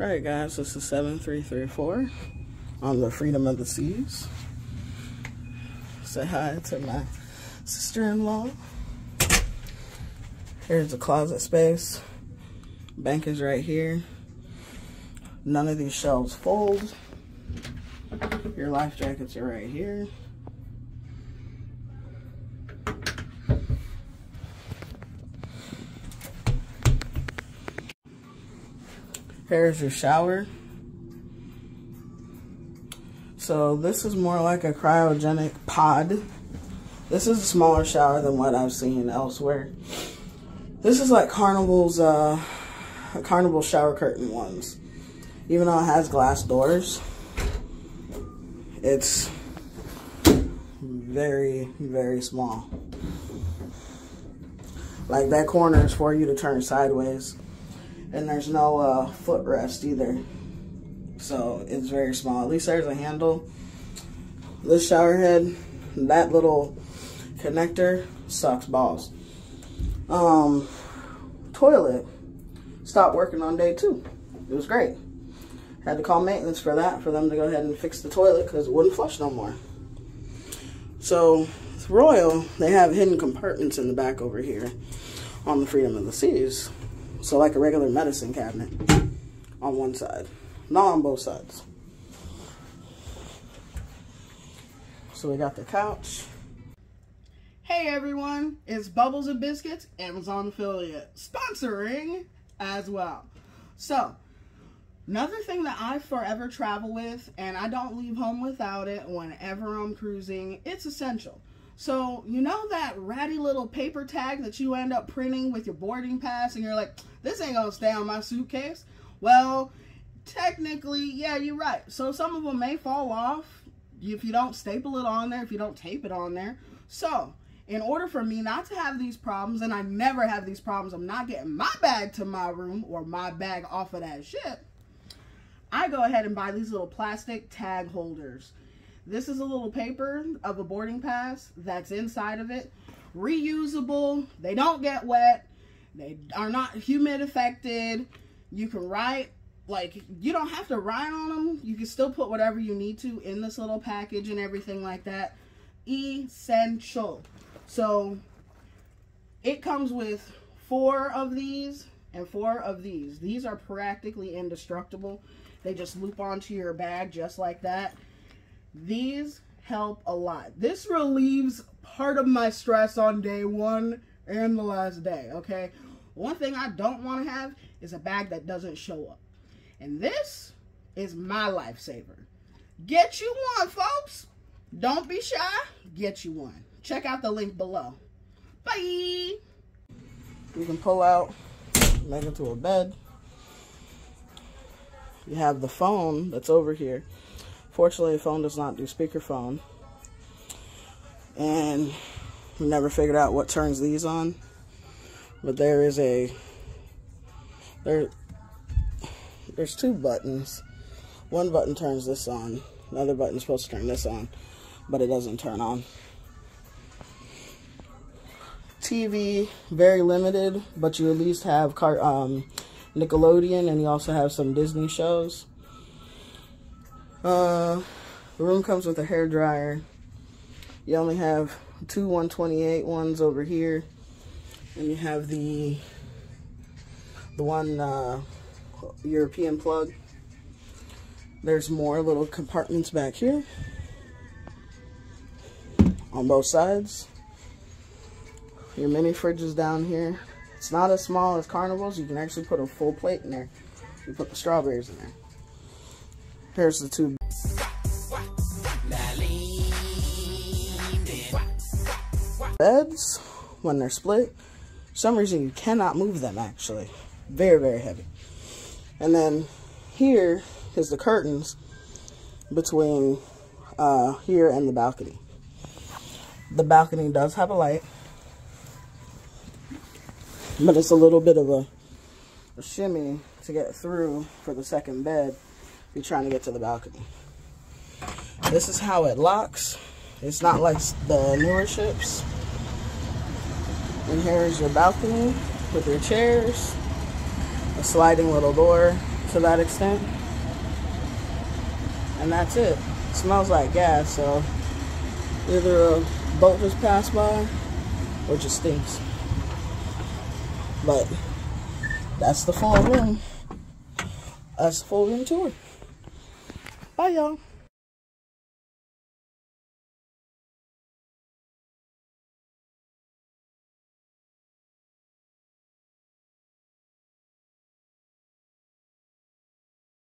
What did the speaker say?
Alright guys, this is 7334 on the Freedom of the Seas. Say hi to my sister-in-law. Here's the closet space. Bank is right here. None of these shelves fold. Your life jackets are right here. Here's your shower. So this is more like a cryogenic pod. This is a smaller shower than what I've seen elsewhere. This is like Carnival's Carnival shower curtain ones. Even though it has glass doors, it's very, very small. Like that corner is for you to turn sideways. And there's no footrest either. So it's very small. At least there's a handle. This shower head, that little connector sucks balls. Toilet stopped working on day 2. It was great. Had to call maintenance for that, for them to go ahead and fix the toilet because it wouldn't flush no more. So with Royal, they have hidden compartments in the back over here on the Freedom of the Seas. So like a regular medicine cabinet on one side, not on both sides. So we got the couch. Hey everyone, it's Bubbles and Biscuits, Amazon affiliate, sponsoring as well. So, another thing that I forever travel with, and I don't leave home without it whenever I'm cruising, it's essential. So, you know that ratty little paper tag that you end up printing with your boarding pass and you're like, this ain't gonna stay on my suitcase? Well, technically, yeah, you're right. So some of them may fall off if you don't staple it on there, if you don't tape it on there. So, in order for me not to have these problems, and I never have these problems, I'm not getting my bag to my room or my bag off of that ship, I go ahead and buy these little plastic tag holders. This is a little paper of a boarding pass that's inside of it. Reusable. They don't get wet. They are not humid affected. You can write, like, you don't have to write on them. You can still put whatever you need to in this little package and everything like that. Essential. So, it comes with 4 of these and 4 of these. These are practically indestructible. They just loop onto your bag just like that. These help a lot. This relieves part of my stress on day 1 and the last day, okay? One thing I don't want to have is a bag that doesn't show up. And this is my lifesaver. Get you one, folks. Don't be shy. Get you one. Check out the link below. Bye. You can pull out, make it to a bed. You have the phone that's over here. Fortunately, the phone does not do speakerphone. And we never figured out what turns these on. But there's 2 buttons. One button turns this on. Another button is supposed to turn this on. But it doesn't turn on. TV, very limited. But you at least have Nickelodeon. And you also have some Disney shows. The room comes with a hair dryer. You only have 2 128 ones over here, and you have the one European plug. There's more little compartments back here on both sides. Your mini fridge is down here. It's not as small as Carnival's. You can actually put a full plate in there. You put the strawberries in there. Here's the 2 beds. When they're split, for some reason you cannot move them actually. Very, very heavy. And then here is the curtains between here and the balcony. The balcony does have a light, but it's a little bit of a shimmy to get through for the second bed if you're trying to get to the balcony. This is how it locks. It's not like the newer ships. And here's your balcony with your chairs, a sliding little door, to that extent. And that's it. It smells like gas, so either a boat just passed by or it just stinks. But that's the full room. That's the full room tour. Bye, y'all.